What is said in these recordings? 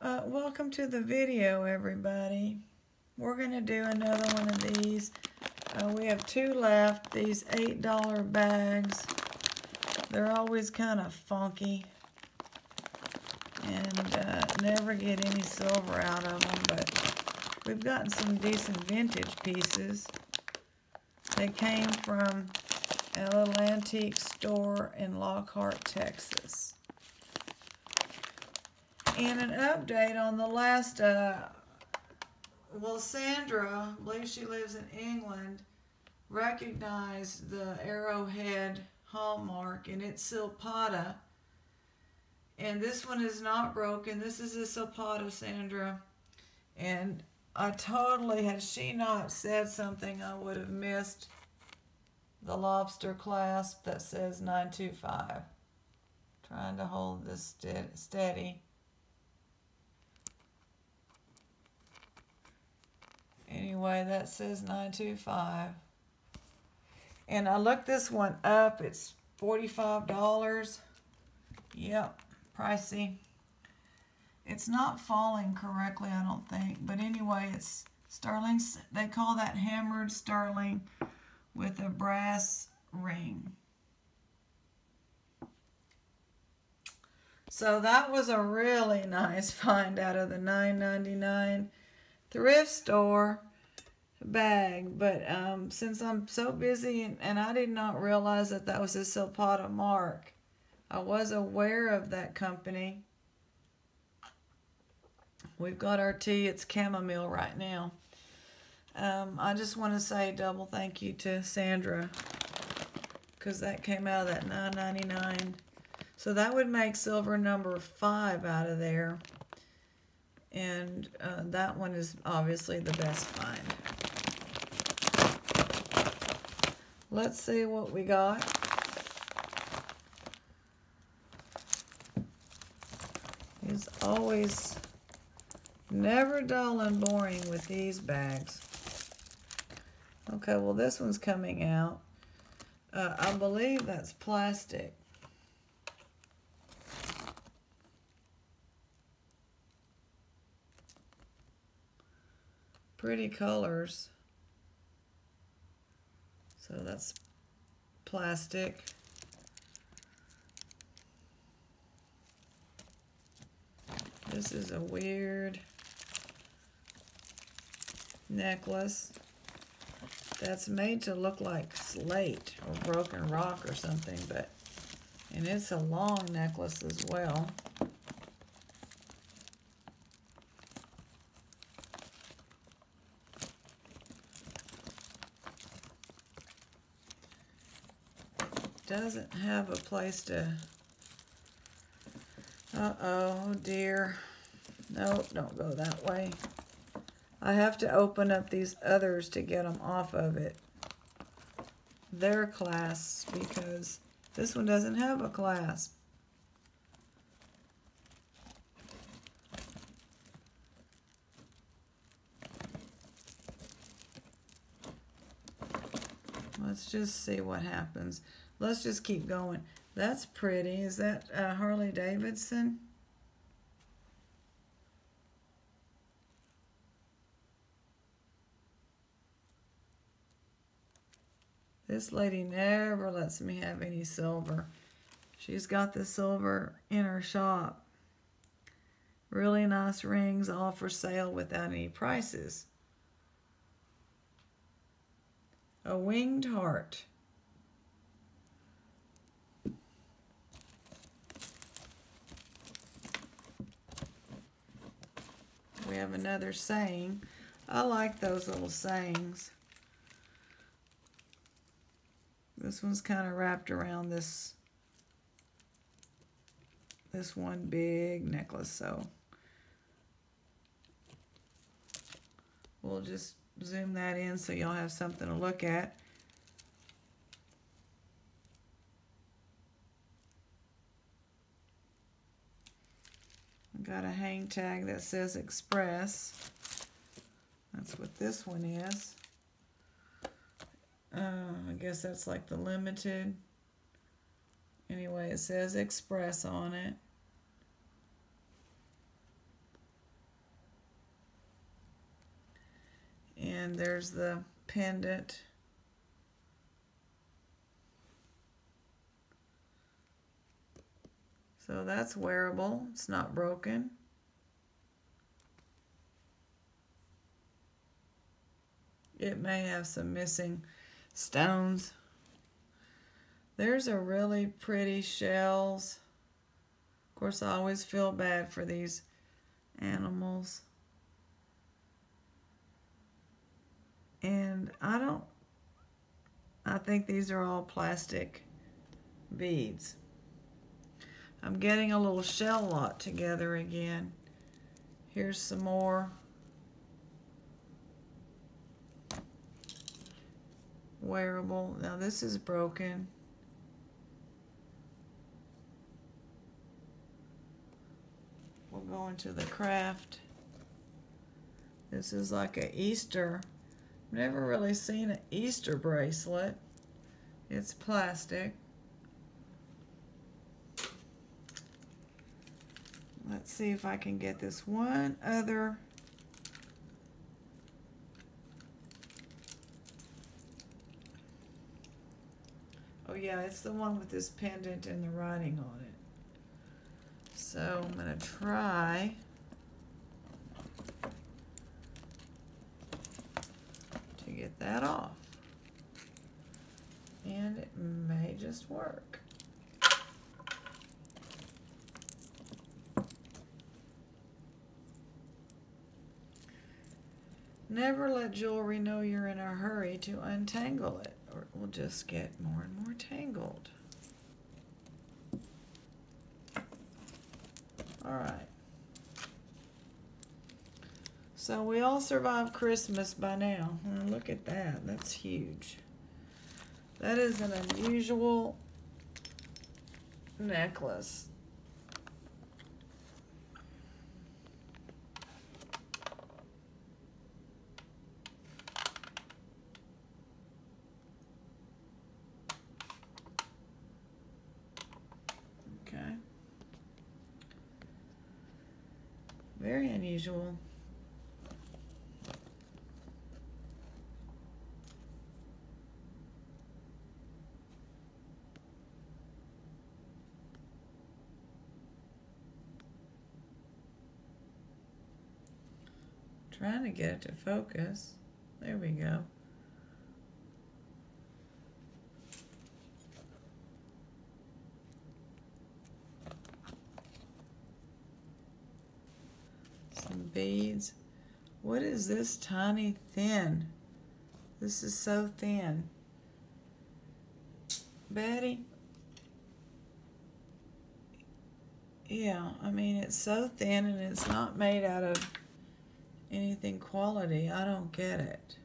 Welcome to the video, everybody. We're going to do another one of these. We have two left, these $8 bags. They're always kind of funky and never get any silver out of them, but we've gotten some decent vintage pieces. They came from a little antique store in Lockhart, Texas. And an update on the last, Sandra, I believe she lives in England, recognized the arrowhead hallmark, and it's Silpada. And this one is not broken. This is a Silpada, Sandra. And I totally, had she not said something, I would have missed the lobster clasp that says 925. Trying to hold this steady. Anyway, that says 925. And I looked this one up. It's $45. Yep, pricey. It's not falling correctly, I don't think. But anyway, it's sterling. They call that hammered sterling with a brass ring. So that was a really nice find out of the $9.99 thrift store bag. But since I'm so busy and I did not realize that that was a Silpada mark. I was aware of that company. We've got our tea. It's chamomile right now. I just want to say double thank you to Sandra, because that came out of that $9.99. So that would make silver number 5 out of there. And that one is obviously the best find. Let's see what we got. It's always never dull and boring with these bags. Okay, well this one's coming out. I believe that's plastic. Pretty colors. So that's plastic. This is a weird necklace that's made to look like slate or broken rock or something, and it's a long necklace as well. Doesn't have a place to, oh dear, nope, don't go that way. I have to open up these others to get them off of it, their clasps, because this one doesn't have a clasp. Let's just see what happens. Let's just keep going. That's pretty. Is that Harley Davidson? This lady never lets me have any silver. She's got the silver in her shop. Really nice rings, all for sale without any prices. A winged heart. We have another saying. I like those little sayings. This one's kind of wrapped around this one big necklace, so we'll just zoom that in so y'all have something to look at. Got a hang tag that says Express. That's what this one is. I guess that's like the limited. Anyway, it says Express on it. And there's the pendant. So that's wearable. It's not broken. It may have some missing stones. There's a really pretty shells. Of course, I always feel bad for these animals. And I think these are all plastic beads. I'm getting a little shell lot together again. Here's some more wearable. Now this is broken. We'll go into the craft. This is like an Easter. Never really seen an Easter bracelet. It's plastic. Let's see if I can get this one other. Oh yeah, it's the one with this pendant and the writing on it. So I'm going to try to get that off. And it may just work. Never let jewelry know you're in a hurry to untangle it, or it will just get more and more tangled. All right. So we all survived Christmas by now. Oh, look at that. That's huge. That is an unusual necklace. Okay. Very unusual. Trying to get it to focus. There we go. Some beads. What is this tiny thin? This is so thin. Betty? Yeah, I mean, it's so thin and it's not made out of anything quality. I don't get it.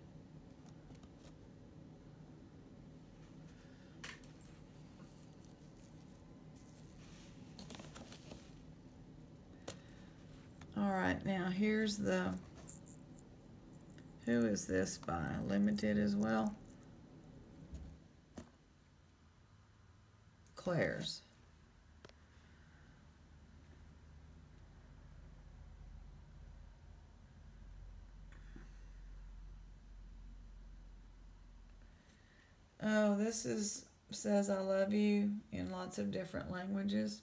All right, now here's the, who is this by? Limited as well? Claire's. Oh, this is, says I love you in lots of different languages.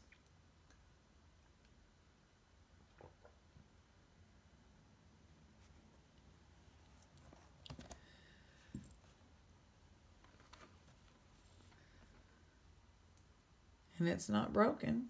And it's not broken.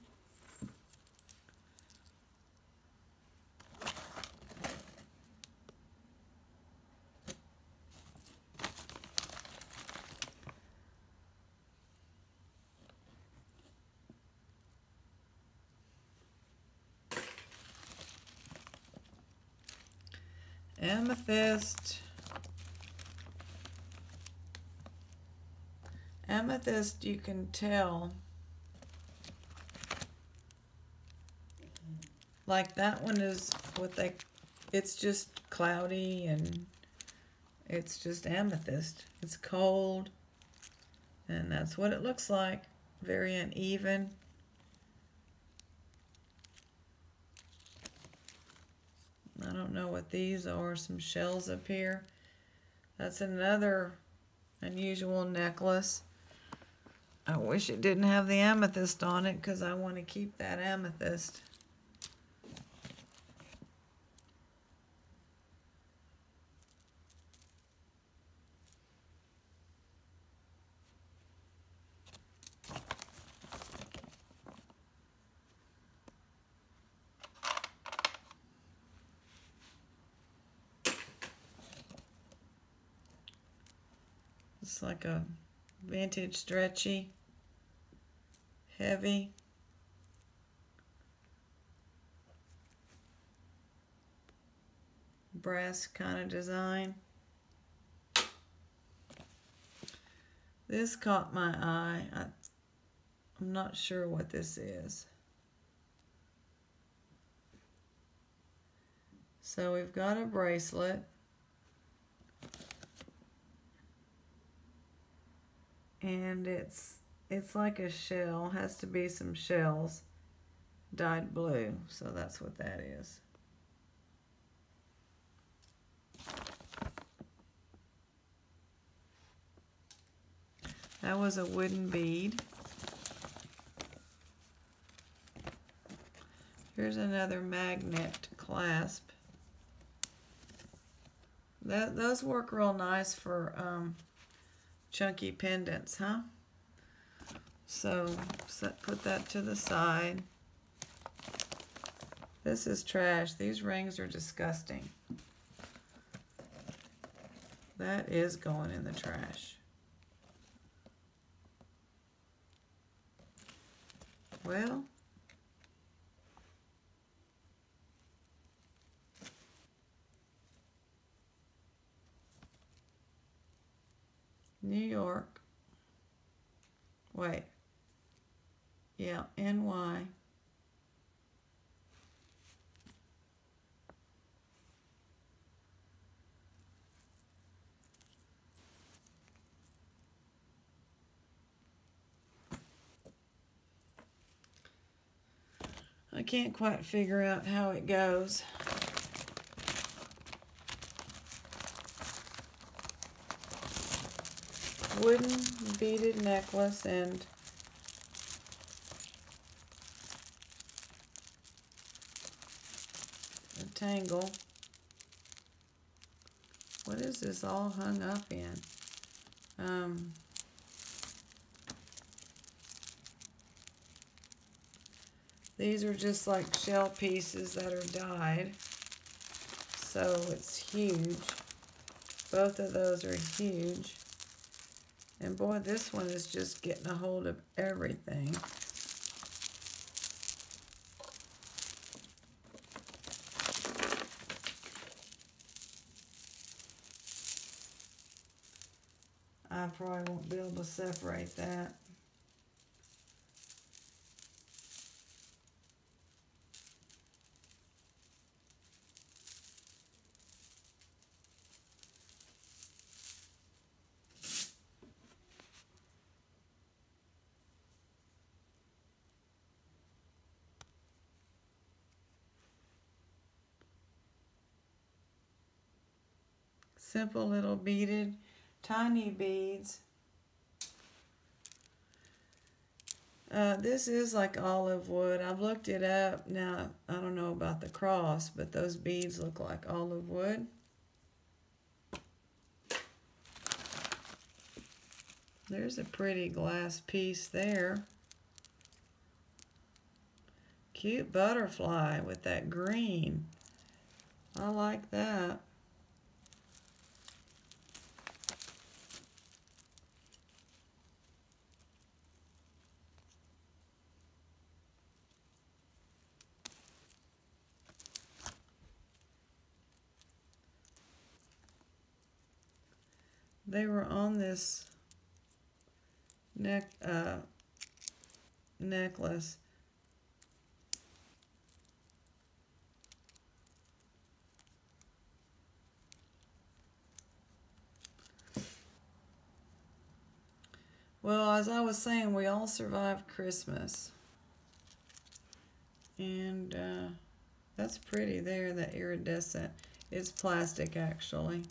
Amethyst. Amethyst, you can tell. Like that one is what they, it's just cloudy and it's just amethyst. It's cold and that's what it looks like. Very uneven. I don't know what these are, some shells up here. That's another unusual necklace. I wish it didn't have the amethyst on it because I want to keep that amethyst. It's like a vintage stretchy, heavy. Brass kind of design. This caught my eye. I'm not sure what this is. So we've got a bracelet. And it's like a shell. Has to be some shells dyed blue. So that's what that is. That was a wooden bead. Here's another magnet clasp. Those work real nice for chunky pendants, huh? So put that to the side. This is trash. These rings are disgusting. That is going in the trash. Well, New York. Wait. Yeah, NY. I can't quite figure out how it goes. Wooden beaded necklace and a tangle. What is this all hung up in? These are just like shell pieces that are dyed. So it's huge. Both of those are huge. And boy, this one is just getting a hold of everything. I probably won't be able to separate that. Simple little beaded, tiny beads. This is like olive wood. I've looked it up. Now, I don't know about the cross, but those beads look like olive wood. There's a pretty glass piece there. Cute butterfly with that green. I like that. They were on this necklace. Well, as I was saying, we all survived Christmas. And that's pretty there, that iridescent. It's plastic, actually.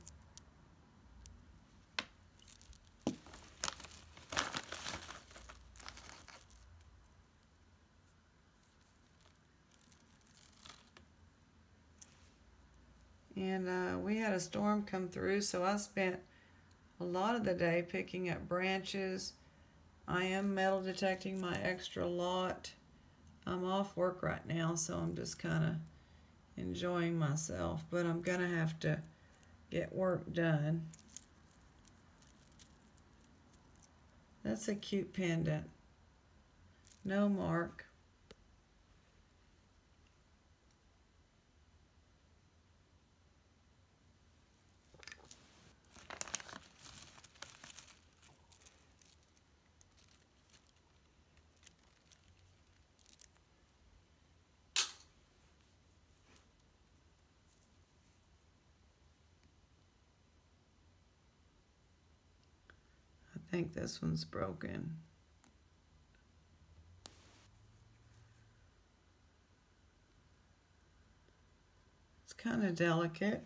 And we had a storm come through, so I spent a lot of the day picking up branches. I am metal detecting my extra lot. I'm off work right now, so I'm just kind of enjoying myself, but I'm gonna have to get work done. That's a cute pendant. No mark. I think this one's broken. It's kind of delicate.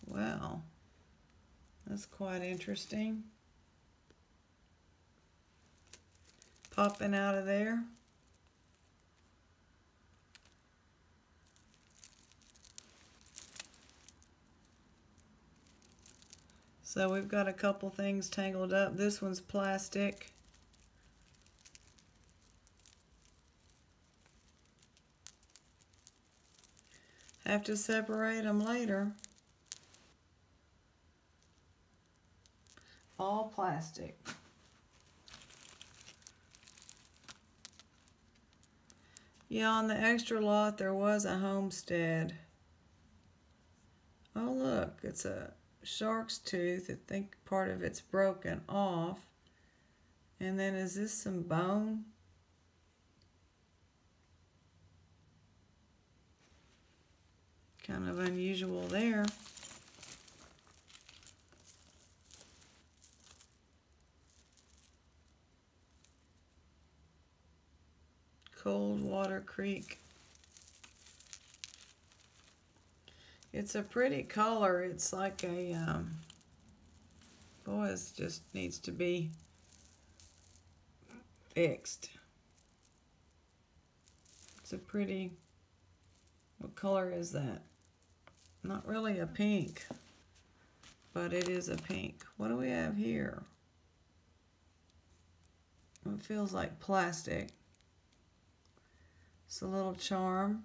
Wow, that's quite interesting. Popping out of there. So we've got a couple things tangled up. This one's plastic. Have to separate them later. All plastic. Yeah, on the extra lot there was a homestead. Oh look, it's a shark's tooth. I think part of it's broken off. And then is this some bone? Kind of unusual there. Coldwater Creek. It's a pretty color. It's like a, boy, it just needs to be fixed. It's a pretty, what color is that? Not really a pink, but it is a pink. What do we have here? It feels like plastic. It's a little charm.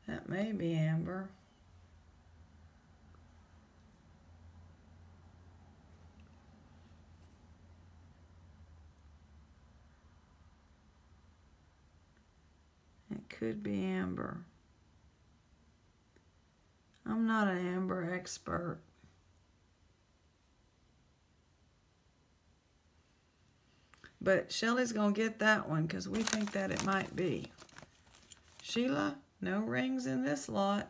That may be amber. It could be amber. I'm not an amber expert. But Shelly's going to get that one because we think that it might be. Sheila, no rings in this lot.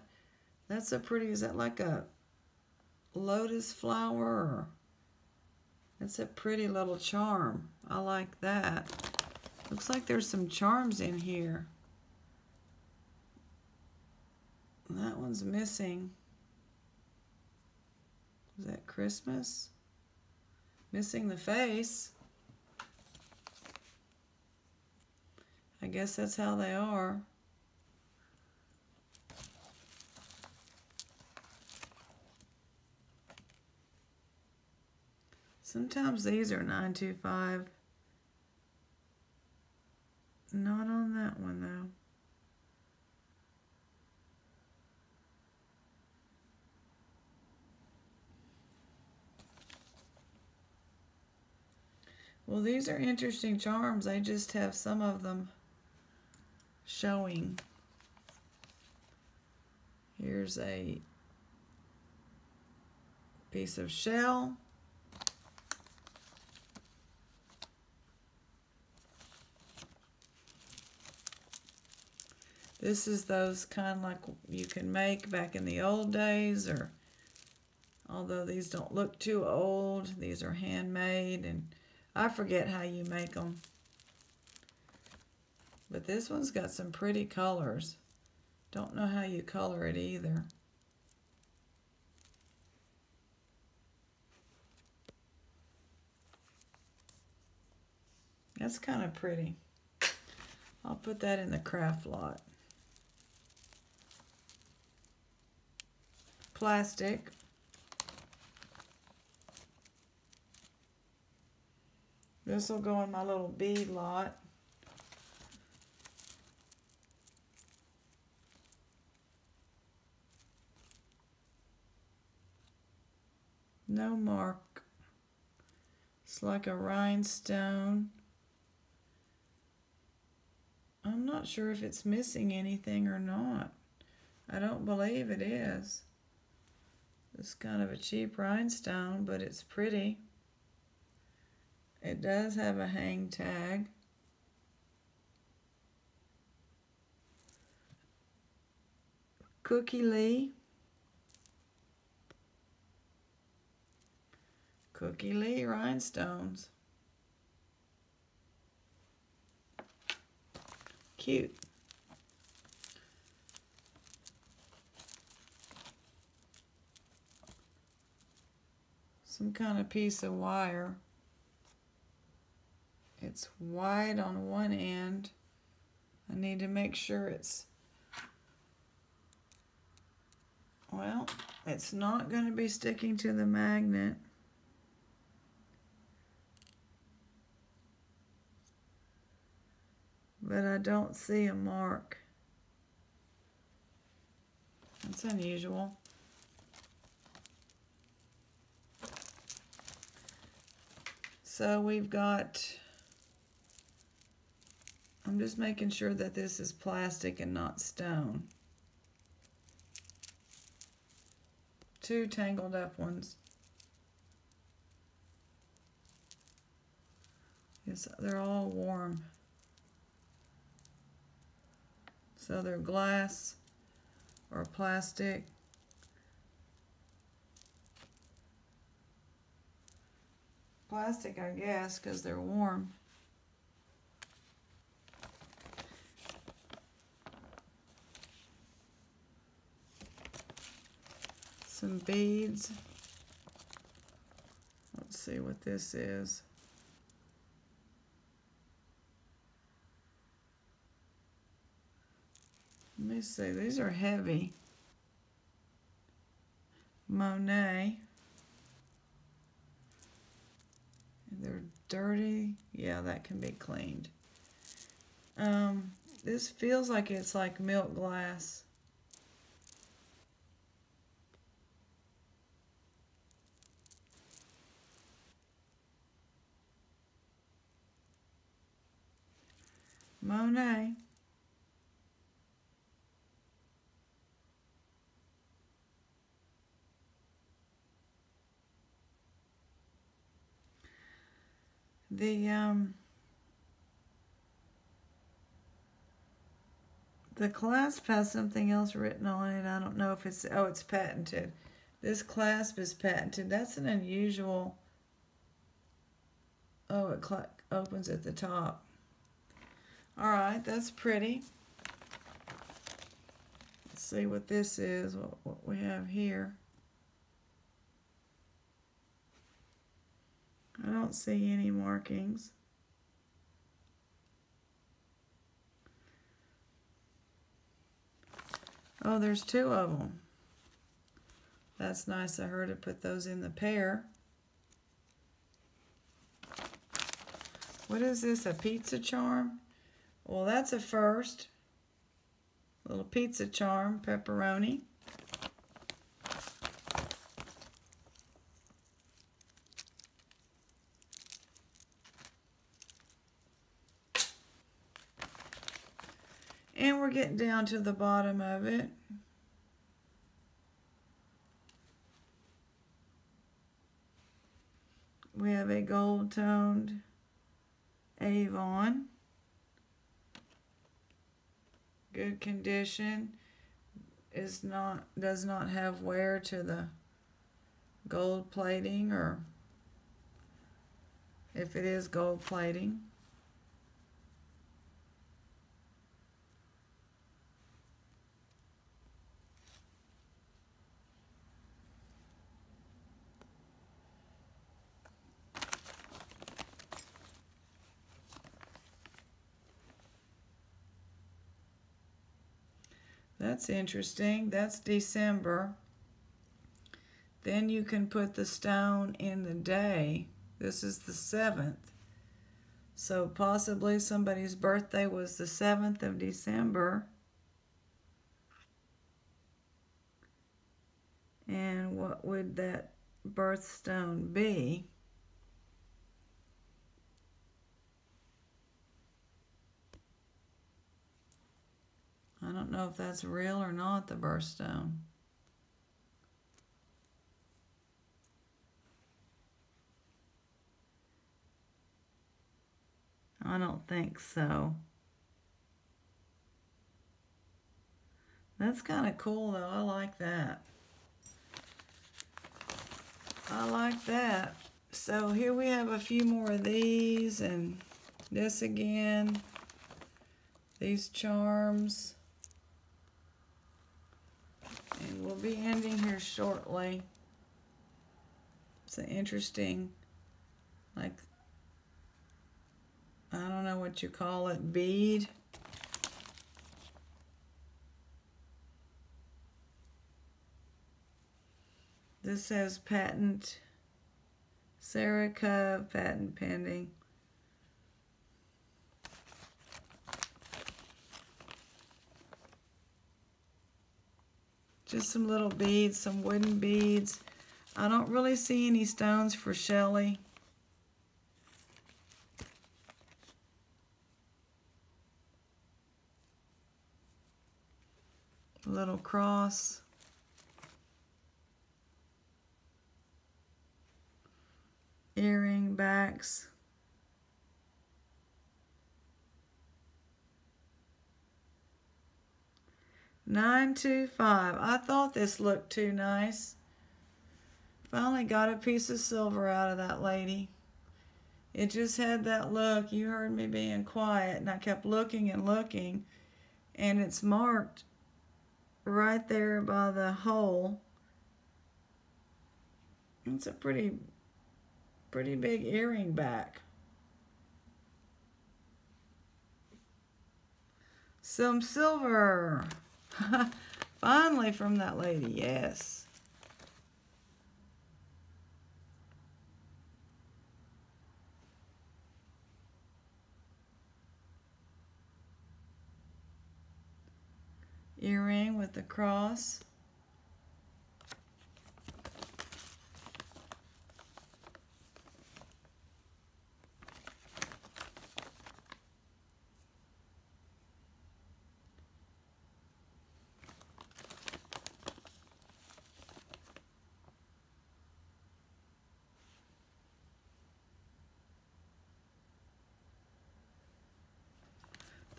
That's a pretty, is that like a lotus flower? Or, that's a pretty little charm. I like that. Looks like there's some charms in here. That one's missing. Is that Christmas? Missing the face. I guess that's how they are. Sometimes these are 925. Not on that one though. Well, these are interesting charms. I just have some of them showing. Here's a piece of shell. This is those kind of like you can make back in the old days, or although these don't look too old, these are handmade, and I forget how you make them. But this one's got some pretty colors. Don't know how you color it either. That's kind of pretty. I'll put that in the craft lot. Plastic. This will go in my little bead lot. No mark. It's like a rhinestone. I'm not sure if it's missing anything or not. I don't believe it is. It's kind of a cheap rhinestone, but it's pretty. It does have a hang tag. Cookie Lee. Cookie Lee rhinestones. Cute. Some kind of piece of wire. It's wide on one end. I need to make sure it's, well, it's not going to be sticking to the magnet. But I don't see a mark. That's unusual. So we've got, I'm just making sure that this is plastic and not stone. 2 tangled up ones. Yes, they're all warm. So they're glass or plastic. Plastic, I guess, because they're warm. Some beads. Let's see what this is. Let me see, these are heavy. Monet. They're dirty. Yeah, that can be cleaned. This feels like it's like milk glass. Monet. The clasp has something else written on it. I don't know if it's, oh, it's patented. This clasp is patented. That's an unusual, oh, it opens at the top. All right, that's pretty. Let's see what this is, what we have here. I don't see any markings. Oh, there's 2 of them. That's nice of her to put those in the pair. What is this, a pizza charm? Well, that's a first. Little pizza charm, pepperoni. And we're getting down to the bottom of it. We have a gold-toned Avon. Good condition. Does not have wear to the gold plating, or if it is gold plating. That's interesting. That's December. Then you can put the stone in the day. This is the 7th. So possibly somebody's birthday was the 7th of December. And what would that birthstone be? I don't know if that's real or not, the birthstone. I don't think so. That's kind of cool though. I like that. I like that. So here we have a few more of these, and this again. These charms. And we'll be ending here shortly. It's an interesting, like, I don't know what you call it, bead. This says patent, Sarah Cove, patent pending. Just some little beads, some wooden beads. I don't really see any stones for Shelley. A little cross. Earring backs. $9.25. I thought this looked too nice. Finally got a piece of silver out of that lady. It just had that look. You heard me being quiet, and I kept looking and looking, and it's marked right there by the hole. It's a pretty big earring back. Some silver. Finally from that lady, yes. Earring with the cross.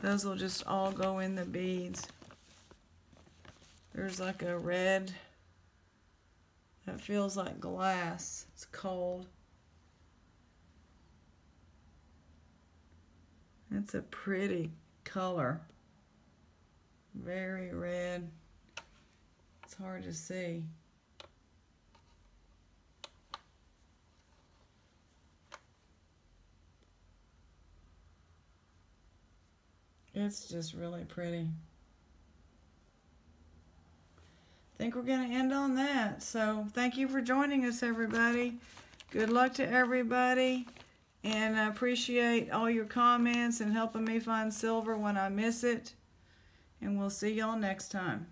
Those will just all go in the beads. There's like a red that feels like glass. It's cold. It's a pretty color. Very red. It's hard to see. It's just really pretty. I think we're going to end on that. So thank you for joining us, everybody. Good luck to everybody. And I appreciate all your comments and helping me find silver when I miss it. And we'll see y'all next time.